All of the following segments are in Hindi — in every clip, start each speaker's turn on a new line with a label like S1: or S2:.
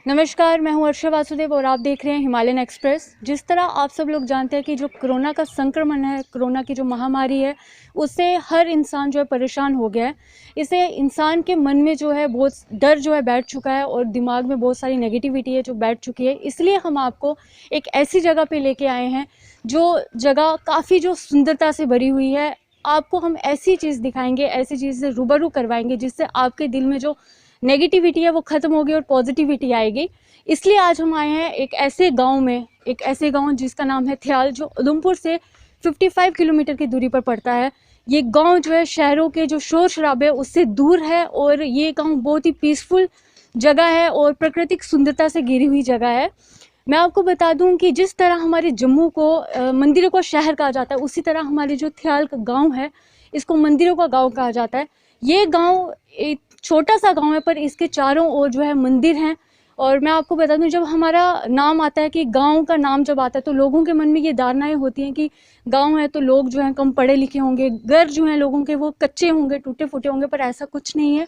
S1: नमस्कार, मैं हूं अर्षा वासुदेव और आप देख रहे हैं हिमालयन एक्सप्रेस। जिस तरह आप सब लोग जानते हैं कि जो कोरोना का संक्रमण है, कोरोना की जो महामारी है, उससे हर इंसान जो है परेशान हो गया है। इससे इंसान के मन में जो है बहुत डर जो है बैठ चुका है और दिमाग में बहुत सारी नेगेटिविटी है जो बैठ चुकी है। इसलिए हम आपको एक ऐसी जगह पे लेके आए हैं जो जगह काफ़ी जो सुंदरता से भरी हुई है। आपको हम ऐसी चीज़ दिखाएंगे, ऐसी चीज़ से रूबरू करवाएंगे जिससे आपके दिल में जो नेगेटिविटी है वो ख़त्म होगी और पॉजिटिविटी आएगी। इसलिए आज हम आए हैं एक ऐसे गांव में, एक ऐसे गांव जिसका नाम है थ्याल, जो उधमपुर से 55 किलोमीटर की दूरी पर पड़ता है। ये गांव जो है शहरों के जो शोर शराबे उससे दूर है और ये गांव बहुत ही पीसफुल जगह है और प्राकृतिक सुंदरता से घिरी हुई जगह है। मैं आपको बता दूं कि जिस तरह हमारे जम्मू को मंदिरों का शहर कहा जाता है, उसी तरह हमारे जो थ्याल का गाँव है इसको मंदिरों का गाँव कहा जाता है। ये गाँव एक छोटा सा गांव है पर इसके चारों ओर जो है मंदिर हैं। और मैं आपको बता दूं, जब हमारा नाम आता है कि गांव का नाम जब आता है तो लोगों के मन में ये धारणाएं होती हैं कि गांव है तो लोग जो हैं कम पढ़े लिखे होंगे, घर जो हैं लोगों के वो कच्चे होंगे, टूटे फूटे होंगे, पर ऐसा कुछ नहीं है।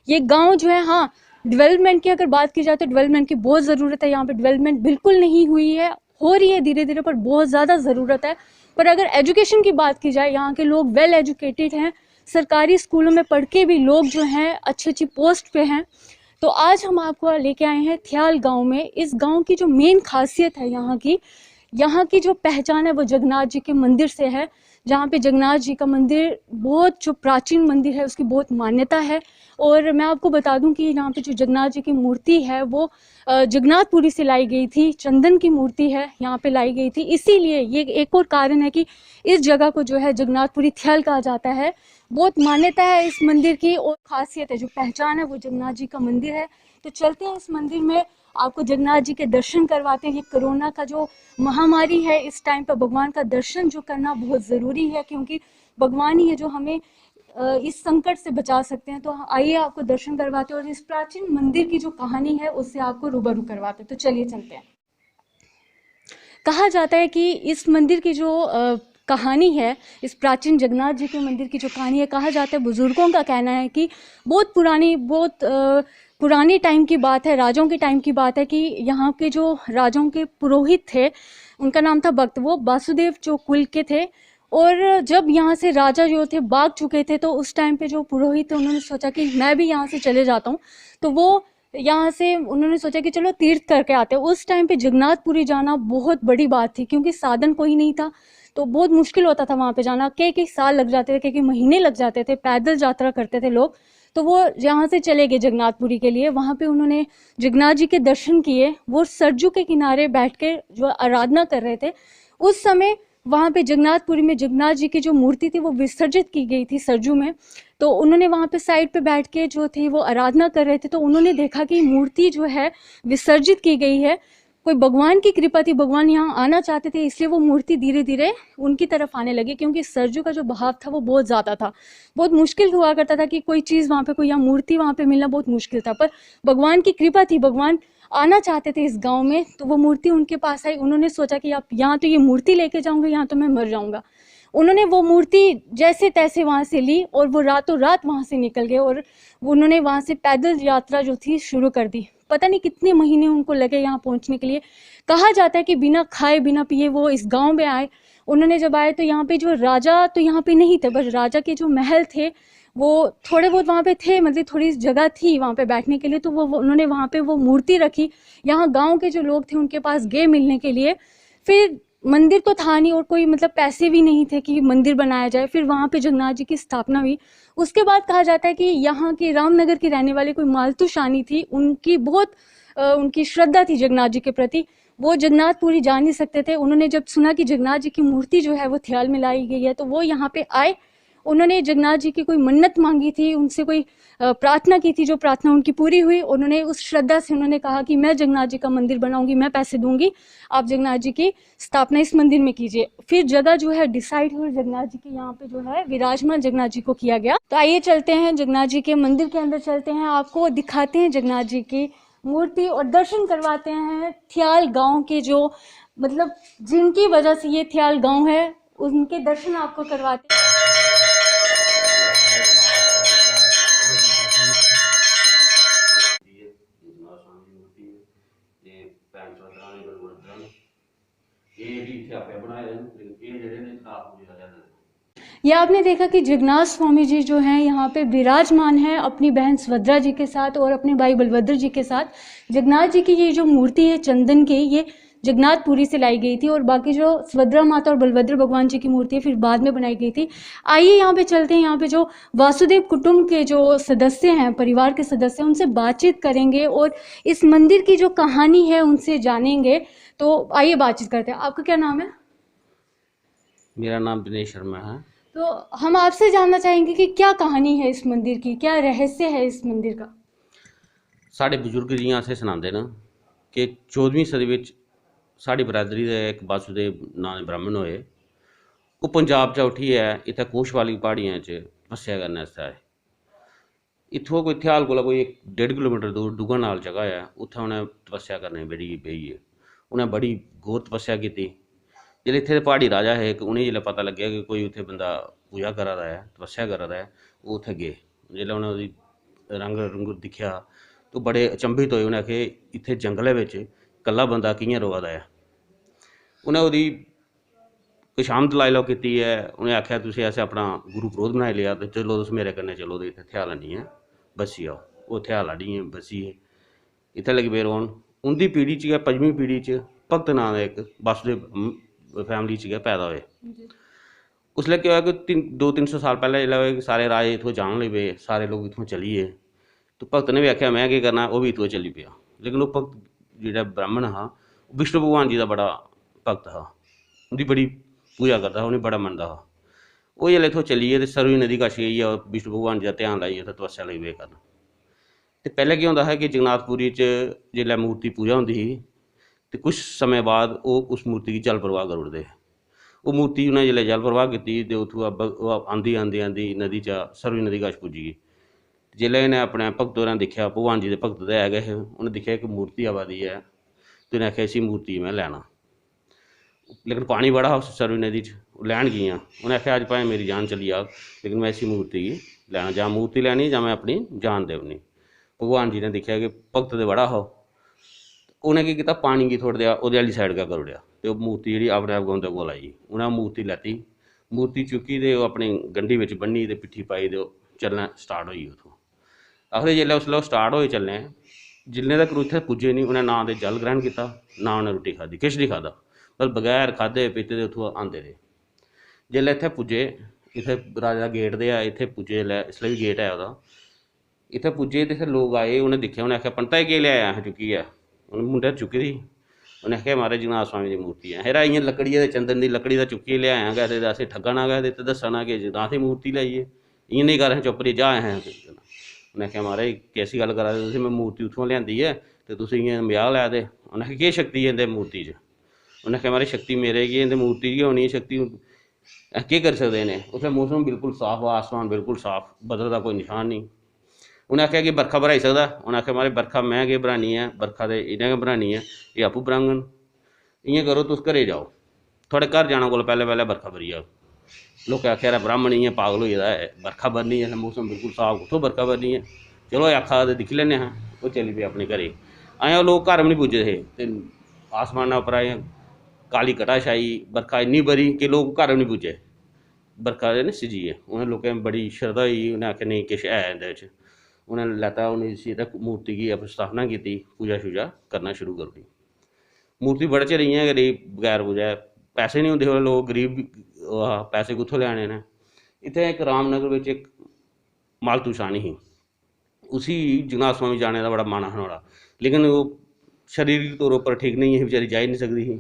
S1: ये गांव जो है, हाँ, डेवलपमेंट की अगर बात की जाए तो डेवलपमेंट की बहुत ज़रूरत है। यहाँ पे डेवलपमेंट बिल्कुल नहीं हुई है, हो रही है धीरे धीरे, पर बहुत ज़्यादा ज़रूरत है। पर अगर एजुकेशन की बात की जाए, यहाँ के लोग वेल एजुकेटेड हैं, सरकारी स्कूलों में पढ़ के भी लोग जो हैं अच्छी अच्छी पोस्ट पे हैं। तो आज हम आपको लेके आए हैं थ्याल गांव में। इस गांव की जो मेन खासियत है, यहाँ की जो पहचान है वो जगन्नाथ जी के मंदिर से है। जहाँ पे जगन्नाथ जी का मंदिर बहुत जो प्राचीन मंदिर है उसकी बहुत मान्यता है। और मैं आपको बता दूं कि यहाँ पे जो जगन्नाथ जी की मूर्ति है वो जगन्नाथपुरी से लाई गई थी, चंदन की मूर्ति है यहाँ पे लाई गई थी। इसीलिए ये एक और कारण है कि इस जगह को जो है जगन्नाथपुरी थ्याल कहा जाता है। बहुत मान्यता है इस मंदिर की और खासियत है, जो पहचान है वो जगन्नाथ जी का मंदिर है। तो चलते हैं इस मंदिर में, आपको जगन्नाथ जी के दर्शन करवाते हैं। ये कोरोना का जो महामारी है, इस टाइम पर भगवान का दर्शन जो करना बहुत ज़रूरी है, क्योंकि भगवान ही है जो हमें इस संकट से बचा सकते हैं। तो आइए आपको दर्शन करवाते हैं और इस प्राचीन मंदिर की जो कहानी है उससे आपको रूबरू करवाते हैं। तो चलिए चलते हैं। कहा जाता है कि इस मंदिर की जो कहानी है, इस प्राचीन जगन्नाथ जी के मंदिर की जो कहानी है, कहा जाता है, बुजुर्गों का कहना है कि बहुत पुरानी टाइम की बात है, राजाओं के टाइम की बात है कि यहाँ के जो राजाओं के पुरोहित थे, उनका नाम था भक्त, वो वासुदेव जो कुल के थे। और जब यहाँ से राजा जो थे भाग चुके थे, तो उस टाइम पे जो पुरोहित थे उन्होंने सोचा कि मैं भी यहाँ से चले जाता हूँ। तो वो यहाँ से उन्होंने सोचा कि चलो तीर्थ करके आते हैं। उस टाइम पे जगन्नाथपुरी जाना बहुत बड़ी बात थी, क्योंकि साधन कोई नहीं था, तो बहुत मुश्किल होता था वहाँ पे जाना। कई साल लग जाते थे, कई महीने लग जाते थे, पैदल यात्रा करते थे लोग। तो वो यहाँ से चले गए जगन्नाथपुरी के लिए। वहाँ पे उन्होंने जगन्नाथ जी के दर्शन किए। वो सरजू के किनारे बैठ के जो आराधना कर रहे थे, उस समय वहाँ पे जगन्नाथपुरी में जगन्नाथ जी की जो मूर्ति थी वो विसर्जित की गई थी सरजू में। तो उन्होंने वहाँ पे साइड पे बैठ के जो थे वो आराधना कर रहे थे, तो उन्होंने देखा कि मूर्ति जो है विसर्जित की गई है। कोई भगवान की कृपा थी, भगवान यहाँ आना चाहते थे, इसलिए वो मूर्ति धीरे धीरे उनकी तरफ आने लगी, क्योंकि सरजू का जो बहाव था वो बहुत ज़्यादा था। बहुत मुश्किल हुआ करता था कि कोई चीज़ वहाँ पे, कोई यहाँ मूर्ति वहाँ पे मिलना बहुत मुश्किल था। पर भगवान की कृपा थी, भगवान आना चाहते थे इस गाँव में, तो वो मूर्ति उनके पास आई। उन्होंने सोचा कि आप यहाँ तो ये मूर्ति लेके जाऊँगा, यहाँ तो मैं मर जाऊँगा। उन्होंने वो मूर्ति जैसे तैसे वहाँ से ली और वो रातों रात वहाँ से निकल गए। और उन्होंने वहाँ से पैदल यात्रा जो थी शुरू कर दी। पता नहीं कितने महीने उनको लगे यहाँ पहुँचने के लिए। कहा जाता है कि बिना खाए बिना पिए वो इस गांव में आए। उन्होंने जब आए तो यहाँ पे जो राजा तो यहाँ पे नहीं थे, बस राजा के जो महल थे वो थोड़े बहुत वहाँ पे थे, मतलब थोड़ी जगह थी वहाँ पे बैठने के लिए। तो वो उन्होंने वहाँ पे वो मूर्ति रखी। यहाँ गाँव के जो लोग थे उनके पास गए मिलने के लिए। फिर मंदिर तो था नहीं और कोई मतलब पैसे भी नहीं थे कि मंदिर बनाया जाए। फिर वहाँ पे जगन्नाथ जी की स्थापना हुई। उसके बाद कहा जाता है कि यहाँ की रामनगर की रहने वाली कोई मालतू शानी थी, उनकी बहुत उनकी श्रद्धा थी जगन्नाथ जी के प्रति। वो जगन्नाथपुरी जा नहीं सकते थे। उन्होंने जब सुना कि जगन्नाथ जी की मूर्ति जो है वो थ्याल में लाई गई है, तो वो यहाँ पे आए। उन्होंने जगन्नाथ जी की कोई मन्नत मांगी थी, उनसे कोई प्रार्थना की थी, जो प्रार्थना उनकी पूरी हुई। उन्होंने उस श्रद्धा से उन्होंने कहा कि मैं जगन्नाथ जी का मंदिर बनाऊंगी, मैं पैसे दूंगी, आप जगन्नाथ जी की स्थापना इस मंदिर में कीजिए। फिर जगह जो है डिसाइड हुई, जगन्नाथ जी के यहाँ पे जो है विराजमान जगन्नाथ जी को किया गया। तो आइए चलते हैं जगन्नाथ जी के मंदिर के अंदर, चलते हैं, आपको दिखाते हैं जगन्नाथ जी की मूर्ति और दर्शन करवाते हैं थ्याल गांव के, जो मतलब जिनकी वजह से ये थ्याल गांव है, उनके दर्शन आपको करवाते हैं।
S2: ਇਹ ਵੀ ਇੱਥੇ ਆਪੇ ਬਣਾਏ ਨੇ, ਇਹ ਜਿਹੜੇ ਨੇ ਖਰਾਬ ਹੋ ਜਾਂਦੇ ਨੇ।
S1: ये आपने देखा कि जगन्नाथ स्वामी जी जो हैं यहाँ पे विराजमान हैं अपनी बहन सुभद्रा जी के साथ और अपने भाई बलभद्र जी के साथ। जगन्नाथ जी की ये जो मूर्ति है चंदन की, ये जगन्नाथपुरी से लाई गई थी और बाकी जो सुभद्रा माता और बलभद्र भगवान जी की मूर्ति है फिर बाद में बनाई गई थी। आइए यहाँ पे चलते हैं, यहाँ पे जो वासुदेव कुटुंब के जो सदस्य हैं, परिवार के सदस्य हैं, उनसे बातचीत करेंगे और इस मंदिर की जो कहानी है उनसे जानेंगे। तो आइए बातचीत करते हैं। आपका क्या नाम है?
S2: मेरा नाम दिनेश शर्मा है।
S1: तो हम आपसे जानना चाहेंगे कि क्या कहानी है इस मंदिर की, क्या रहस्य है इस मंदिर का?
S2: साढ़े बजुर्ग जियां असें सनाते न कि 14वीं सदी विच साड़ी बरादरी दे एक वासुदेव नां दे ब्राह्मण होए। वो पंजाब चा उठियै इत्थै कोशवाली प्हाड़ियां च तपस्या करने आस्तै आए। इत्थुआं कोई थेहाल कोला कोई 1.5 किलोमीटर दूर डुग्गा नाल जगह है, उत्थै उ'नें तपस्या करने बेहियै उ'नें बड़ी घोर तपस्या कीती। जिसलै इत्थै दे प्हाड़ी राजा हे, उ'नेंगी जिसलै पता लग्गेआ कि कोई उत्थै बंदा पूजा करा दा है, तपस्या करा दा है, ओह् उत्थै गे। जिसलै उ'नें ओह्दी रंग रुंग दिक्खेआ तो बड़े अचंभित होए। उ'नें आखे इत्थै जंगलै बिच कल्ला बंदा कि'यां रोआ दा है। उ'नें ओह्दी खुशामद लाई लैओ कीती है। उ'नें आखेआ तुसें असें अपना गुरु पुरोहित बनाई लेआ, ते चलो तुस मेरे कन्नै चलो ते इत्थै थेहाल आह्नियै बस्सी आओ। ओह् थेहाल आह्नियै बस्सी गे, इत्थै लगी पे रौह्न। उं'दी पीढ़ी च गै 5वीं पीढ़ी च भगत नांऽ दा इक वासुदेव फैमिली च गै पैदा होए। उसलै केह् होया कि 200-300 साल पैह्लें जिसलै सारे राजे इत्थुआं जान लगी पे, सारे लोग इत्थुआं चली गे, तो भगत ने भी आखेआ मैं केह् करना, ओह् भी इत्थुआं चली पेआ। लेकिन ओह् भगत जेह्ड़ा ब्राह्मण हा, विष्णु भगवान जी दा बड़ा भगत हा, उं'दी बड़ी पूजा करदा हा, उ'नेंगी बड़ा मनदा हा। ओह् जिसलै इत्थुआं चली गे ते सरयू नदी कश जाइयै विष्णु भगवान जी दा ध्यान लाइयै उत्थै तपस्या लगी पे करन। ते पैह्लें केह् होंदा हा कि जगन्नाथपुरी च जिसलै मूर्ति पूजा होंदी ही ते कुछ समय बाद ओह् उस मूर्ति गी जल प्रवाह करी ओड़दे हे। ओह् मूर्ति उ'नें जिसलै जल प्रवाह कीती ते उत्थुआं आंदी आंदी आंदी नदी चा सरयू नदी कश पुज्जी गेई। जिसलै इ'नें अपने भगत होरें दिक्खेआ, भगवान जी दे भगत ते है गै हे, उ'नें दिक्खेआ इक मूर्ति आवा दी है, ते उ'नें आखेआ इसी मूर्ति में लैना। लेकिन पानी बड़ा हा उस सरयू नदी च, ओह् लैन गेइयां। उ'नें आखेआ अज्ज भाएं मेरी जान चली जाग, लेकिन मैं इसी मूर्ति गी लैना, जां मूर्ति लैनी जां मैं अपनी जान देई ओड़नी। भगवान जी ने दिक्खेआ कि भगत ते बड़ा हा, उ'नें केह् कीता, पानी गी थोह्ड़ा देआ ओह्दे आह्ली साइड गै करी ओड़ेआ, ते ओह् मूर्ति जेह्ड़ी अपने आप गै उं'दे कोल आई। उ'नें ओह् मूर्ति लैती, मूर्ति चुक्की ते ओह् अपनी गंढी बिच बन्नी ते पिट्ठी पाई ते ओह् चलना स्टार्ट होई गे उत्थुआं। आखदे जिसलै उसलै ओह् स्टार्ट होए चलने, जिन्ने तक उत्थै पुज्जे नहीं, उ'नें ना ते जल ग्रहण कीता, ना उ'नें रुट्टी खाद्धी, किश नहीं खाद्धा, बस बगैर खाद्धे पीते दे उत्थुआं आंदे रेह्। जिसलै इत्थै पुज्जे, इत्थै राजा दा गेट ते है, इत्थै पुज्जे जिसलै, इसलै बी गेट है ओह्दा, इत्थै पुज्जे ते इत्थै लोग आए, उ'नें दिक्खेआ, उ'नें आखेआ पंता केह् लेआया असें चुक्कियै। उ'नें मुंढे चुक्की दी, उ'नें आखेआ महाराज जगन्नाथ स्वामी दी मूर्ति ऐ। हेरा इ'यां लकड़ी ते चंदन दी लकड़ी दा चुक्कियै लेआया गै ते असें ठग्गना गै ते दस्सना कि जगन्नाथ दी मूर्ति लेआइयै, इ'यां नेईं कर, असें चुप्प रेही जा असें। उ'नें आखेआ महाराज कैसी गल्ल करा दे तुस, में मूर्ति उत्थुआं लेआंदी ऐ ते तुस इ'यां मजाक लै दे। उ'नें आखेआ केह् शक्ति ऐ इं'दे मूर्ति च। उ'नें आखेआ महाराज शक्ति मेरे गी, इं'दी मूर्ति च गै होनी ऐ शक्ति, अस केह् करी सकदे इ'नें। उत्थै मौसम बिल्कुल साफ, आसमान बिल्कुल साफ, बदल दा कोई निशान नहीं। उ'नें आखेआ कि बरखा बराई सकदा, उ'नें आखेआ महाराज बरखा मैं केह् बनानी ऐ, बरखा ते इ'नें गै बनानी ऐ, एह् आपूं बनाङन। इ'यां करो तुस घरै जाओ, थुआढ़े घर जाने कोला पैह्लें पैह्लें बरखा बरी जाग। लोकें आखेआ यरा ब्राह्मण इ'यां पागल होई गेदा ऐ, बरखा बरनी ऐ, मौसम बिल्कुल साफ, कुत्थूं बरखा बरनी ऐ, चलो आखा ते दिक्खी लैन्ने आं। ओह् चली पे अपने घरै। अजें ओह् लोग घर बी निं पुज्जे हे ते आसमाना उप्परा इ'यां काली घटा छाई, बरखा इन्नी बरी कि लोग घर बी निं पुज्जे, बरखा ने सिज्जी गे। उ'नें लोकें बड़ी शरधा होई, उ'नें आखेआ नेईं किश है इं'दे च। उ'नें लैता, उ'नें इसी मूर्ति गी स्थापना कीती, पूजा शूजा करना शुरू करी ओड़ी। मूर्ति बड़े चिर इ'यां गै रेही बगैर पूजा, पैसे नहीं होंदे हे, लोग गरीब पैसे कुत्थूं लैने न। इत्थै इक रामनगर बिच इक मालतू शानी ही, उसी जगन्नाथ स्वामी जाने का बड़ा मन हा नुआढ़ा, लेकिन ओह् शरीरिक तौर उप्पर ठीक नहीं ही, बेचारी जाई नहीं सकदी ही,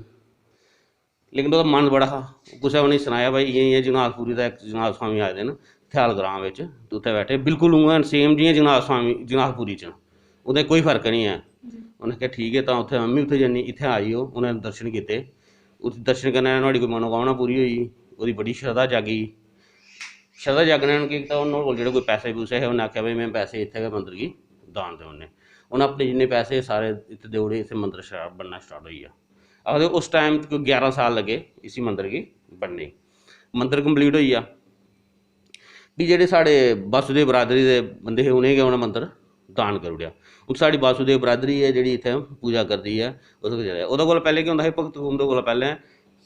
S2: लेकिन ओह्दा मन बड़ा हा। कुसै उ'नेंगी सनाया भाई इ'यां इ'यां जगन्नाथपुरी दा इक जगन्नाथ स्वामी आए दे न थेहाल ग्रांऽ बिच, ते उत्थै बैठे बिल्कुल उ'आं सेम जि'यां जगन्नाथ स्वामी जगन्नाथपुरी च, ओह्दे कोई फर्क नहीं है। उ'नें आखेआ ठीक है, तां उत्थै अम्मी उत्थै जन्नी, इत्थै आई ओह्। उ'नें दर्शन कीते, उत्थै दर्शन करने नुआढ़ी कोई मनोकामना पूरी होई, ओह्दी बड़ी शरधा जागी। शरधा जागने ने केह् कीता, नुआढ़े कोल जेह्ड़े कोई पैसे पूसे हे, उ'न्नै आखेआ भाई में पैसे इत्थै गै मंदर गी दान देई ओड़ने। उ'नें अपने जिन्ने पैसे सारे इत्थै देई ओड़े, इत्थै मंदर बनना स्टार्ट होई गेआ। आखदे उस टाइम कोई 11 साल लगे इसी मंदर गी बनने गी। मंदर कंप्लीट होई गेआ, भी जेह्ड़े साढ़े वासुदेव बरादरी दे बंदे हे, उ'नें गै उ'नें मंदर दान करी ओड़ेआ। हून साढ़ी वासुदेव बरादरी है जेह्ड़ी इत्थै पूजा करदी ऐ, ओह्दे कोला पैह्लें केह् होंदा हा, भगत उं'दे कोला पैह्लें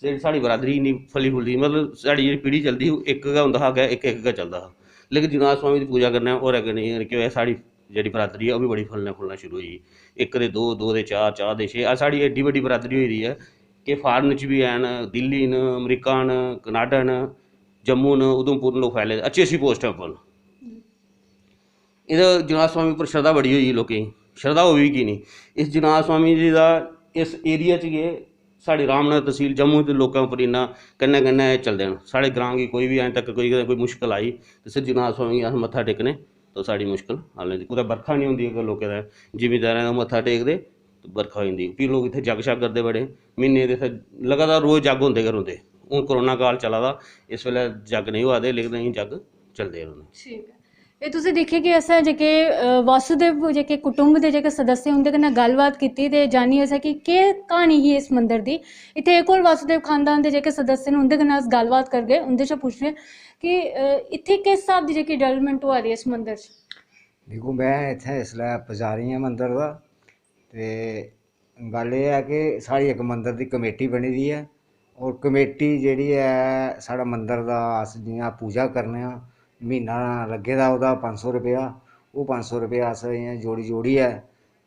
S2: ते साड़ी बरादरी नहीं फली फुलदी, मतलब साड़ी जेह्ड़ी पीढ़ी चलदी इक गै होंदा हा अग्गें, इक इक गै चलदा हा। लेकिन जगन्नाथ स्वामी दी पूजा करने होर अग्गें नहीं केह् होएआ, साढ़ी जेह्ड़ी बरादरी है ओह् बी बड़ी फलना फुलना शुरू होई। इक दे दो, दो दे चार, चार दे छे, साढ़ी एड्डी बड्डी बरादरी होई दी है कि फॉरन च बी हैन, दिल्ली न, अमरीका न, कनाडा न, जम्मू न, उधमपुर न, लोग फैले दे अच्छी अच्छी पोस्टें उप्पर न। एह्दा जगन्नाथ स्वामी उप्पर श्रद्धा बड़ी होई लोकें गी, श्रद्धा होई की नहीं, इस जगन्नाथ स्वामी जी दा इस एरिया च गै साढ़ी रामनगर तहसील जम्मू दे लोकें उप्पर इन्ना कन्नै कन्नै चलदे न। साढ़े ग्रांऽ गी कोई बी अजें तक कोई मुश्कल आई ते सिर्फ जगन्नाथ स्वामी गी अस मत्था टेकने तो साढ़ी मुश्कल हल होंदी। कुतै बरखा नहीं होंदी अगर लोकें दा जिमींदारें दा मत्था टेकदे तो बरखा होई जंदी। फ्ही लोक इत्थै जग शग करदे बड़े म्हीने दे, इत्थै लगातार रोज़ जग होंदे गै रौंह्दे। हून कोरोना काल चला दा, इस वेल्लै जग नहीं होआ दे, लेकिन अजें जग चलदे रौंह्दे।
S1: ठीक है। ਇਹ ਤੁਸੀਂ ਦੇਖਿਆ ਕਿ ਅਸਾਂ जेके वासुदेव जेके कुटुंब ਦੇ जेके सदस्य उंदे कन्नै गल्लबात कीती ते जानी असें कि केह् क्हानी ही इस मंदिर दी। इत्थै एक होर वासुदेव खानदान दे जेके सदस्य न उंदे कन्नै अस गल्लबात करगे, उंदे शा पुच्छने कि इत्थै किस स्हाब दी जेकी डेवलपमेंट होआ दी इस मंदिर च।
S3: देखो मैं इत्थै इसलै पुजारी आं मंदर दा, ते गल्ल एह् है कि साढ़ी इक मंदर दी कमेटी बनी दी है, और कमेटी जेह्ड़ी है साढ़ा मंदर दा अस जियां पूजा करने आं, म्हीना लग्गे दा ओह्दा 500 रपेआ, ओह् 500 रपेआ अस इ'यां जोड़ियै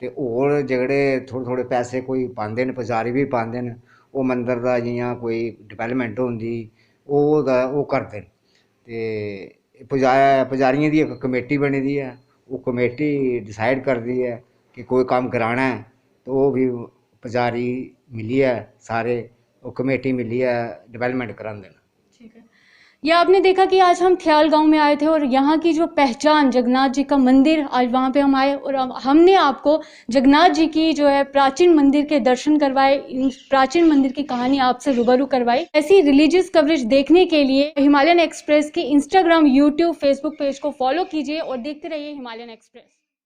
S3: ते होर जेह्ड़े थोह्ड़े थोह्ड़े पैसे कोई पांदे न, पुजारी बी पांदे न, ओह् मंदर दा जियां कोई डिवैलपमेंट होंदी ओह् करदे न। ते पुजारियें दी इक कमेटी बनी दी है, ओह् कमेटी डिसाइड करदी है कि कोई कम्म कराना है तो ओह् भी पुजारी मिलियै सारे ओह् कमेटी मिलियै डिवैलपमेंट करांदे न।
S1: ठीक है। ये आपने देखा कि आज हम ख्याल गांव में आए थे और यहाँ की जो पहचान जगन्नाथ जी का मंदिर, आज वहाँ पे हम आए और अब हमने आपको जगन्नाथ जी की जो है प्राचीन मंदिर के दर्शन करवाए, प्राचीन मंदिर की कहानी आपसे रूबरू करवाई। ऐसी रिलीजियस कवरेज देखने के लिए हिमालयन एक्सप्रेस की इंस्टाग्राम, यूट्यूब, फेसबुक पेज को फॉलो कीजिए और देखते रहिए हिमालयन एक्सप्रेस।